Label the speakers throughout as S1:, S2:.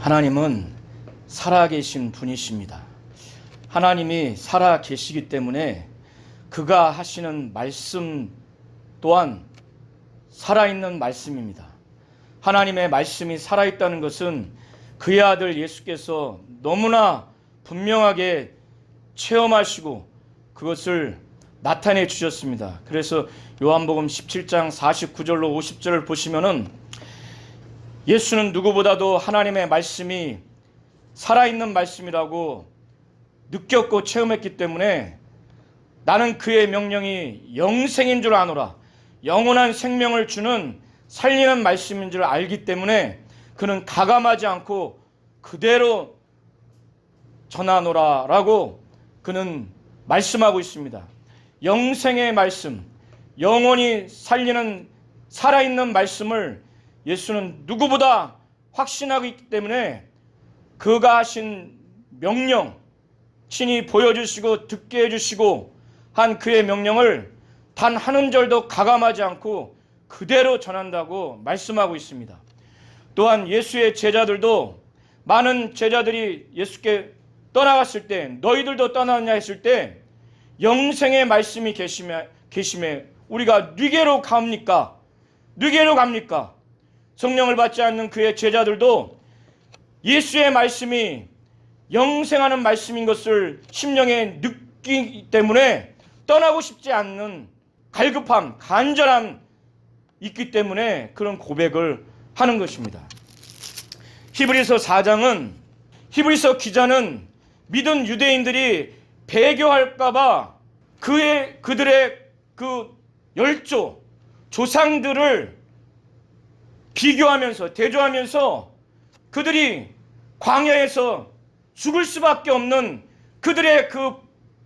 S1: 하나님은 살아계신 분이십니다. 하나님이 살아계시기 때문에 그가 하시는 말씀 또한 살아있는 말씀입니다. 하나님의 말씀이 살아있다는 것은 그의 아들 예수께서 너무나 분명하게 체험하시고 그것을 나타내 주셨습니다. 그래서 요한복음 17장 49절로 50절을 보시면은 예수는 누구보다도 하나님의 말씀이 살아있는 말씀이라고 느꼈고 체험했기 때문에 나는 그의 명령이 영생인 줄 아노라, 영원한 생명을 주는 살리는 말씀인 줄 알기 때문에 그는 가감하지 않고 그대로 전하노라 라고 그는 말씀하고 있습니다. 영생의 말씀, 영원히 살리는 살아있는 말씀을 예수는 누구보다 확신하고 있기 때문에 그가 하신 명령, 친히 보여주시고 듣게 해주시고 한 그의 명령을 단 한 음절도 가감하지 않고 그대로 전한다고 말씀하고 있습니다. 또한 예수의 제자들도, 많은 제자들이 예수께 떠나갔을 때 너희들도 떠났냐 했을 때 영생의 말씀이 계심에 우리가 누게로 갑니까? 누게로 갑니까? 성령을 받지 않는 그의 제자들도 예수의 말씀이 영생하는 말씀인 것을 심령에 느끼기 때문에 떠나고 싶지 않는 갈급함, 간절함 있기 때문에 그런 고백을 하는 것입니다. 히브리서 4장은, 히브리서 기자는 믿은 유대인들이 배교할까봐 그들의 그 열조, 조상들을 비교하면서 대조하면서 그들이 광야에서 죽을 수밖에 없는 그들의 그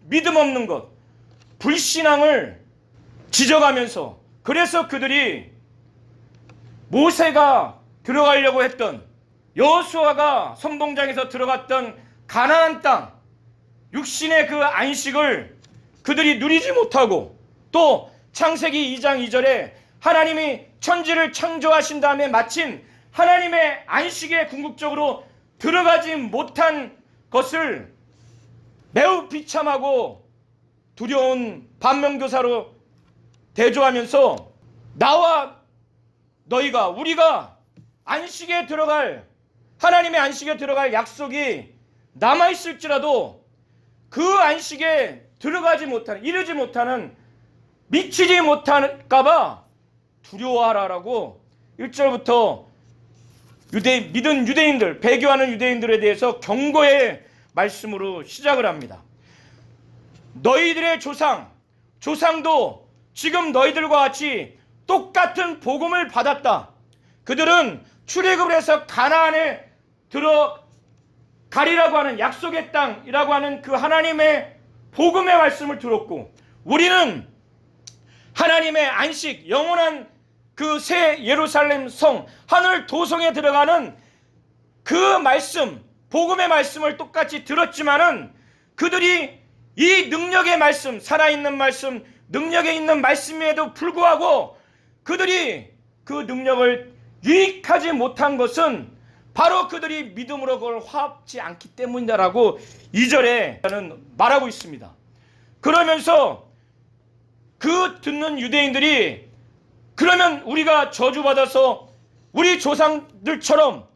S1: 믿음 없는 것, 불신앙을 지적하면서, 그래서 그들이 모세가 들어가려고 했던, 여호수아가 선봉장에서 들어갔던 가나안 땅, 육신의 그 안식을 그들이 누리지 못하고, 또 창세기 2장 2절에 하나님이 천지를 창조하신 다음에 마침 하나님의 안식에 궁극적으로 들어가지 못한 것을 매우 비참하고 두려운 반면교사로 대조하면서 나와 너희가, 우리가 안식에 들어갈, 하나님의 안식에 들어갈 약속이 남아있을지라도 그 안식에 들어가지 못하는, 이르지 못하는, 미치지 못할까봐 두려워하라라고 1절부터 믿은 유대인들, 배교하는 유대인들에 대해서 경고의 말씀으로 시작을 합니다. 너희들의 조상도 지금 너희들과 같이 똑같은 복음을 받았다. 그들은 출애굽을 해서 가나안에 들어가리라고 하는 약속의 땅이라고 하는 그 하나님의 복음의 말씀을 들었고, 우리는 하나님의 안식, 영원한 그 새 예루살렘 성, 하늘 도성에 들어가는 그 말씀, 복음의 말씀을 똑같이 들었지만은 그들이 이 능력의 말씀, 살아있는 말씀, 능력에 있는 말씀에도 불구하고 그들이 그 능력을 유익하지 못한 것은 바로 그들이 믿음으로 그걸 화합지 않기 때문이다라고 2절에는 말하고 있습니다. 그러면서 그 듣는 유대인들이, 그러면 우리가 저주받아서 우리 조상들처럼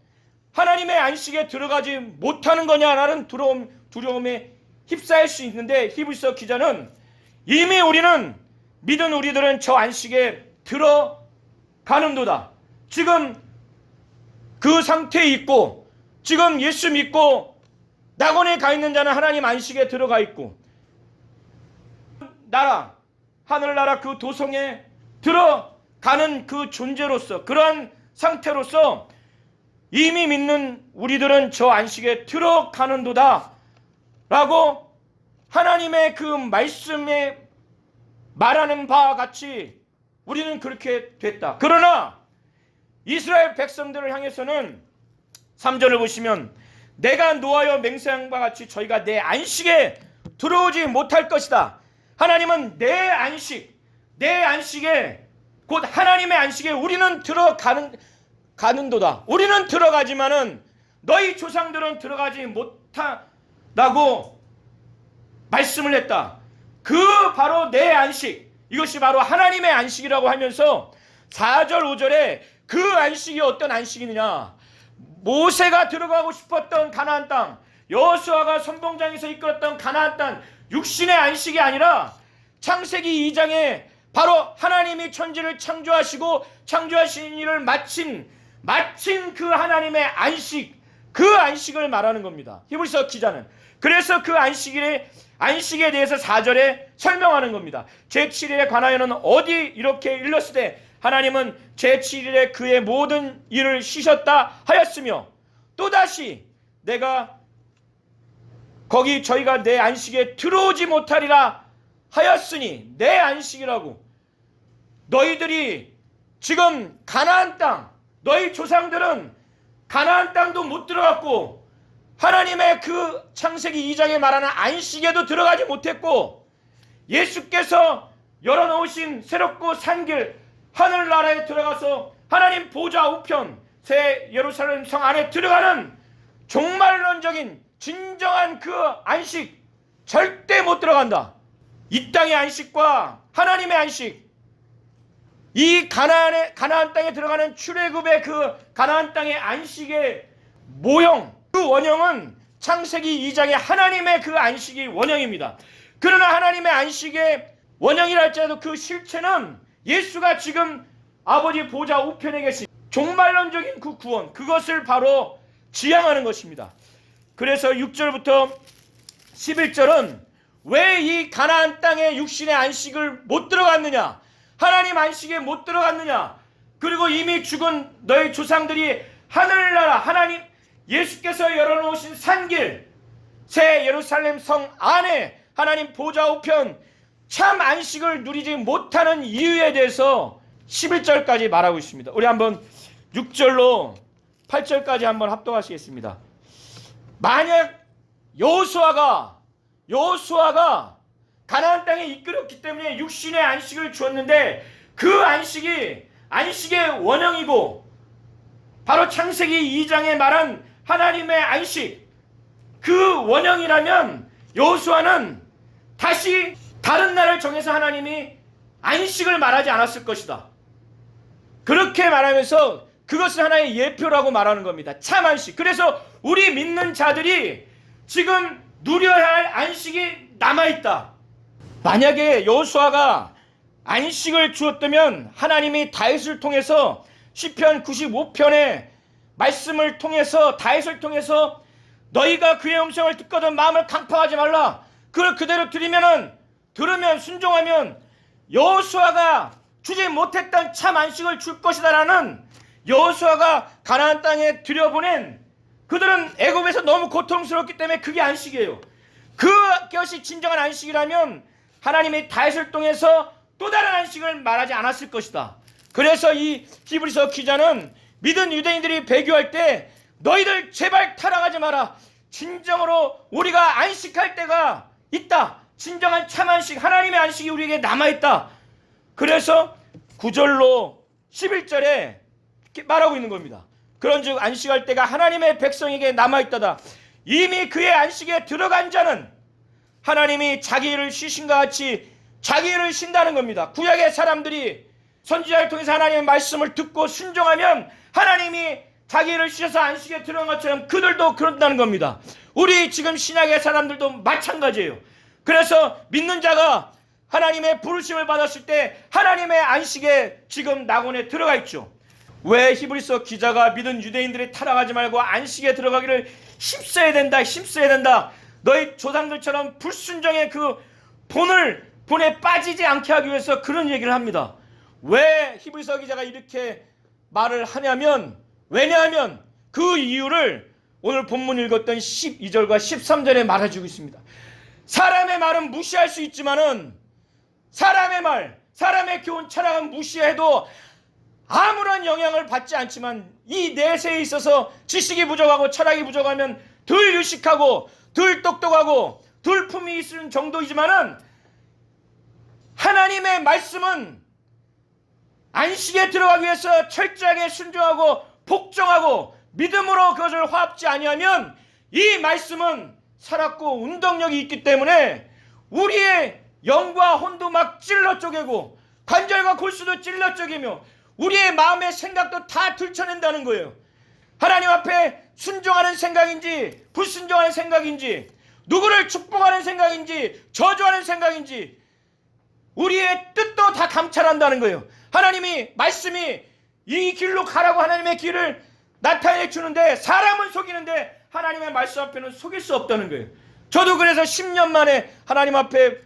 S1: 하나님의 안식에 들어가지 못하는 거냐라는 두려움에 휩싸일 수 있는데, 히브리서 기자는 이미 우리는, 믿은 우리들은 저 안식에 들어가는도다. 지금 그 상태에 있고, 지금 예수 믿고 낙원에 가 있는 자는 하나님 안식에 들어가 있고, 나라, 하늘나라 그 도성에 들어가는 그 존재로서, 그러한 상태로서 이미 믿는 우리들은 저 안식에 들어가는도다 라고 하나님의 그 말씀에 말하는 바와 같이 우리는 그렇게 됐다. 그러나 이스라엘 백성들을 향해서는 3절을 보시면 내가 노하여 맹세한 바와 같이 저희가 내 안식에 들어오지 못할 것이다. 하나님은 내 안식에, 곧 하나님의 안식에 우리는 들어가는도다. 우리는 들어가지만은 너희 조상들은 들어가지 못한다고 말씀을 했다. 그 바로 내 안식, 이것이 바로 하나님의 안식이라고 하면서 4절 5절에 그 안식이 어떤 안식이느냐, 모세가 들어가고 싶었던 가나안 땅, 여호수아가 선봉장에서 이끌었던 가나안 땅, 육신의 안식이 아니라 창세기 2장에 바로 하나님이 천지를 창조하시고 창조하신 일을 마친 그 하나님의 안식, 그 안식을 말하는 겁니다. 히브리서 기자는. 그래서 그 안식에 대해서 4절에 설명하는 겁니다. 제7일에 관하여는 어디 이렇게 일렀으되 하나님은 제7일에 그의 모든 일을 쉬셨다 하였으며 또다시 내가 거기 저희가 내 안식에 들어오지 못하리라 하였으니, 내 안식이라고. 너희들이 지금 가나안 땅, 너희 조상들은 가나안 땅도 못 들어갔고 하나님의 그 창세기 2장에 말하는 안식에도 들어가지 못했고, 예수께서 열어놓으신 새롭고 산 길 하늘나라에 들어가서 하나님 보좌 우편 새 예루살렘 성 안에 들어가는 종말론적인 진정한 그 안식 절대 못 들어간다. 이 땅의 안식과 하나님의 안식, 이 가나안 땅에 들어가는 출애굽의 그 가나안 땅의 안식의 모형, 그 원형은 창세기 2장의 하나님의 그 안식이 원형입니다. 그러나 하나님의 안식의 원형이라 할지라도 그 실체는 예수가 지금 아버지 보좌 우편에 계신 종말론적인 그 구원, 그것을 바로 지향하는 것입니다. 그래서 6절부터 11절은 왜 이 가나안 땅의 육신의 안식을 못 들어갔느냐, 하나님 안식에 못 들어갔느냐, 그리고 이미 죽은 너희 조상들이 하늘나라 하나님 예수께서 열어놓으신 산길 새 예루살렘 성 안에 하나님 보좌 우편 참 안식을 누리지 못하는 이유에 대해서 11절까지 말하고 있습니다. 우리 한번 6절로 8절까지 한번 합독하시겠습니다. 만약 여호수아가 가나안 땅에 이끌었기 때문에 육신의 안식을 주었는데, 그 안식이 안식의 원형이고 바로 창세기 2장에 말한 하나님의 안식, 그 원형이라면 여호수아는 다시 다른 날을 정해서 하나님이 안식을 말하지 않았을 것이다. 그렇게 말하면서 그것을 하나의 예표라고 말하는 겁니다. 참 안식. 그래서 우리 믿는 자들이 지금 누려야 할 안식이 남아있다. 만약에 여호수아가 안식을 주었다면 하나님이 다윗을 통해서 시편 95편의 말씀을 통해서, 다윗을 통해서 너희가 그의 음성을 듣거든 마음을 강팍하지 말라, 그걸 그대로 들으면 순종하면 여호수아가 주지 못했던 참 안식을 줄 것이다라는, 여호수아가 가나안 땅에 들여보낸, 그들은 애굽에서 너무 고통스럽기 때문에 그게 안식이에요. 그것이 진정한 안식이라면 하나님이 다윗을 통해서 또 다른 안식을 말하지 않았을 것이다. 그래서 이 히브리서 기자는 믿은 유대인들이 배교할 때 너희들 제발 타락하지 마라, 진정으로 우리가 안식할 때가 있다, 진정한 참 안식, 하나님의 안식이 우리에게 남아있다. 그래서 9절로 11절에 말하고 있는 겁니다. 그런즉 안식할 때가 하나님의 백성에게 남아있다다. 이미 그의 안식에 들어간 자는 하나님이 자기 일을 쉬신과 같이 자기 일을 쉰다는 겁니다. 구약의 사람들이 선지자를 통해서 하나님의 말씀을 듣고 순종하면 하나님이 자기 일을 쉬셔서 안식에 들어간 것처럼 그들도 그런다는 겁니다. 우리 지금 신약의 사람들도 마찬가지예요. 그래서 믿는 자가 하나님의 부르심을 받았을 때 하나님의 안식에 지금 낙원에 들어가 있죠. 왜 히브리서 기자가 믿은 유대인들이 타락하지 말고 안식에 들어가기를 힘써야 된다. 너희 조상들처럼 불순종의 그 본에 빠지지 않게 하기 위해서 그런 얘기를 합니다. 왜 히브리서 기자가 이렇게 말을 하냐면, 왜냐하면 그 이유를 오늘 본문 읽었던 12절과 13절에 말해주고 있습니다. 사람의 말은 무시할 수 있지만은, 사람의 말, 사람의 교훈, 철학은 무시해도 아무런 영향을 받지 않지만, 이 내세에 있어서 지식이 부족하고 철학이 부족하면 덜 유식하고 덜 똑똑하고 덜 품이 있을 정도이지만은, 하나님의 말씀은 안식에 들어가기 위해서 철저하게 순종하고 복종하고 믿음으로 그것을 화합지 아니하면 이 말씀은 살았고 운동력이 있기 때문에 우리의 영과 혼도 막 찔러 쪼개고 관절과 골수도 찔러 쪼개며 우리의 마음의 생각도 다 들춰낸다는 거예요. 하나님 앞에 순종하는 생각인지 불순종하는 생각인지 누구를 축복하는 생각인지 저주하는 생각인지 우리의 뜻도 다 감찰한다는 거예요. 하나님이 말씀이 이 길로 가라고 하나님의 길을 나타내 주는데 사람은 속이는데 하나님의 말씀 앞에는 속일 수 없다는 거예요. 저도 그래서 10년 만에 하나님 앞에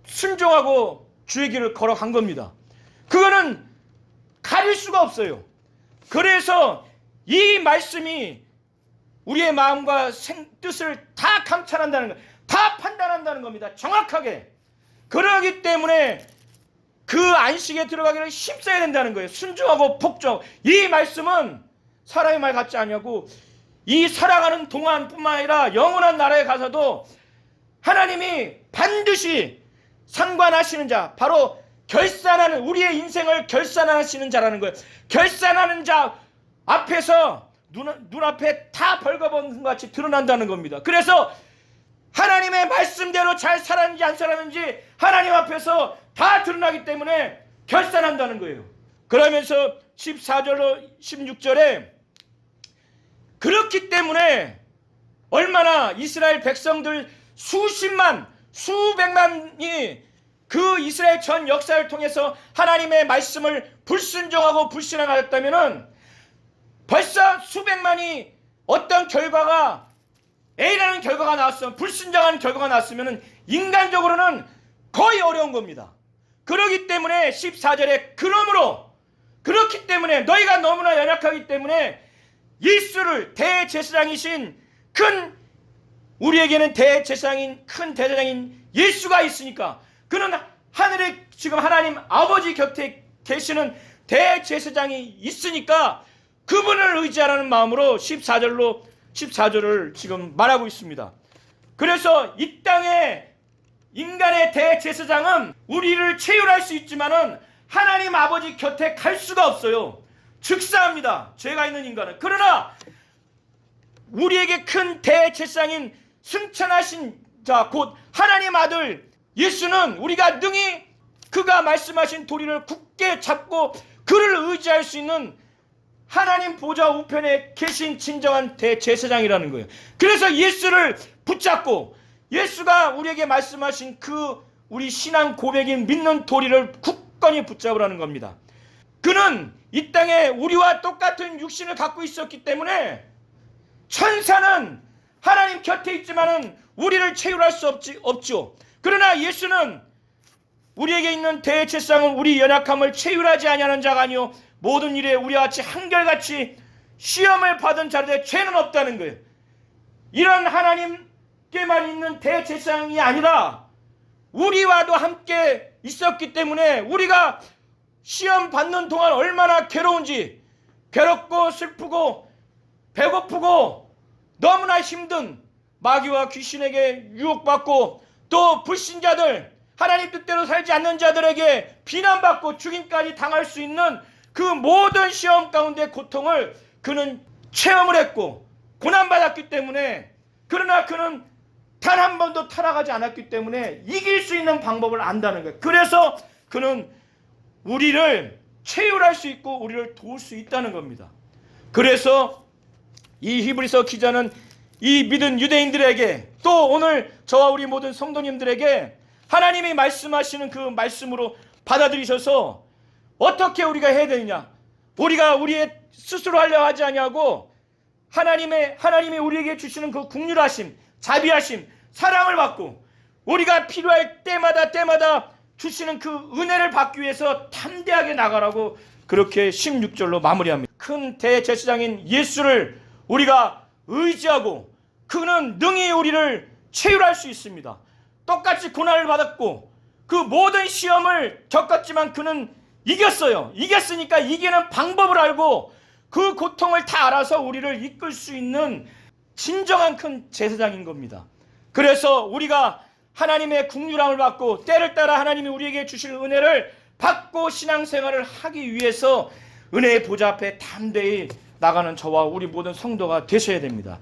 S1: 순종하고 주의 길을 걸어간 겁니다. 그거는 가릴 수가 없어요. 그래서 이 말씀이 우리의 마음과 뜻을 다 감찰한다는 거예요. 다 판단한다는 겁니다. 정확하게. 그러기 때문에 그 안식에 들어가기를 힘써야 된다는 거예요. 순종하고 복종. 이 말씀은 사람의 말 같지 않냐고 이 살아가는 동안뿐만 아니라 영원한 나라에 가서도 하나님이 반드시 상관하시는 자, 바로 결산하는, 우리의 인생을 결산하시는 자라는 거예요. 결산하는 자 앞에서 눈앞에 다 벌거벗은 것 같이 드러난다는 겁니다. 그래서 하나님의 말씀대로 잘 살았는지 안 살았는지 하나님 앞에서 다 드러나기 때문에 결산한다는 거예요. 그러면서 14절로 16절에 그렇기 때문에 얼마나 이스라엘 백성들 수십만 수백만이 그 이스라엘 전 역사를 통해서 하나님의 말씀을 불순종하고 불신앙하였다면은 벌써 수백만이 어떤 결과가 A라는 결과가 나왔으면 불순종하는 결과가 나왔으면 인간적으로는 거의 어려운 겁니다. 그렇기 때문에 14절에 그러므로 그렇기 때문에 너희가 너무나 연약하기 때문에 예수를 대제사장이신 큰 우리에게는 대제사장인 큰 대제사장인 예수가 있으니까 그는 하늘에 지금 하나님 아버지 곁에 계시는 대제사장이 있으니까 그분을 의지하라는 마음으로 14절을 지금 말하고 있습니다. 그래서 이 땅에 인간의 대제사장은 우리를 체휼할 수 있지만은 하나님 아버지 곁에 갈 수가 없어요. 즉사합니다. 죄가 있는 인간은. 그러나 우리에게 큰 대제사장인 승천하신 자 곧 하나님 아들 예수는 우리가 능히 그가 말씀하신 도리를 굳게 잡고 그를 의지할 수 있는 하나님 보좌 우편에 계신 진정한 대제사장이라는 거예요. 그래서 예수를 붙잡고 예수가 우리에게 말씀하신 그 우리 신앙 고백인 믿는 도리를 굳건히 붙잡으라는 겁니다. 그는 이 땅에 우리와 똑같은 육신을 갖고 있었기 때문에 천사는 하나님 곁에 있지만은 우리를 체휼할 수 없죠. 그러나 예수는 우리에게 있는 대제사장은 우리 연약함을 체휼하지 아니하는 자가 아니요 모든 일에 우리와 같이 한결같이 시험을 받은 자들의 죄는 없다는 거예요. 이런 하나님께만 있는 대제사장이 아니라 우리와도 함께 있었기 때문에 우리가 시험 받는 동안 얼마나 괴로운지 괴롭고 슬프고 배고프고 너무나 힘든 마귀와 귀신에게 유혹받고 또 불신자들 하나님 뜻대로 살지 않는 자들에게 비난받고 죽임까지 당할 수 있는 그 모든 시험 가운데 고통을 그는 체험을 했고 고난받았기 때문에 그러나 그는 단 한 번도 타락하지 않았기 때문에 이길 수 있는 방법을 안다는 거예요. 그래서 그는 우리를 체휼할 수 있고 우리를 도울 수 있다는 겁니다. 그래서 이 히브리서 기자는 이 믿은 유대인들에게 또 오늘 저와 우리 모든 성도님들에게 하나님이 말씀하시는 그 말씀으로 받아들이셔서 어떻게 우리가 해야 되느냐, 우리가 우리의 스스로 하려 하지 아니하고 하나님이 우리에게 주시는 그 긍휼하심, 자비하심, 사랑을 받고 우리가 필요할 때마다 주시는 그 은혜를 받기 위해서 담대하게 나가라고 그렇게 16절로 마무리합니다. 큰 대제사장인 예수를 우리가 의지하고 그는 능히 우리를 체휼할 수 있습니다. 똑같이 고난을 받았고 그 모든 시험을 겪었지만 그는 이겼어요. 이겼으니까 이기는 방법을 알고 그 고통을 다 알아서 우리를 이끌 수 있는 진정한 큰 제사장인 겁니다. 그래서 우리가 하나님의 긍휼함을 받고 때를 따라 하나님이 우리에게 주실 은혜를 받고 신앙생활을 하기 위해서 은혜의 보좌 앞에 담대히 나가는 저와 우리 모든 성도가 되셔야 됩니다.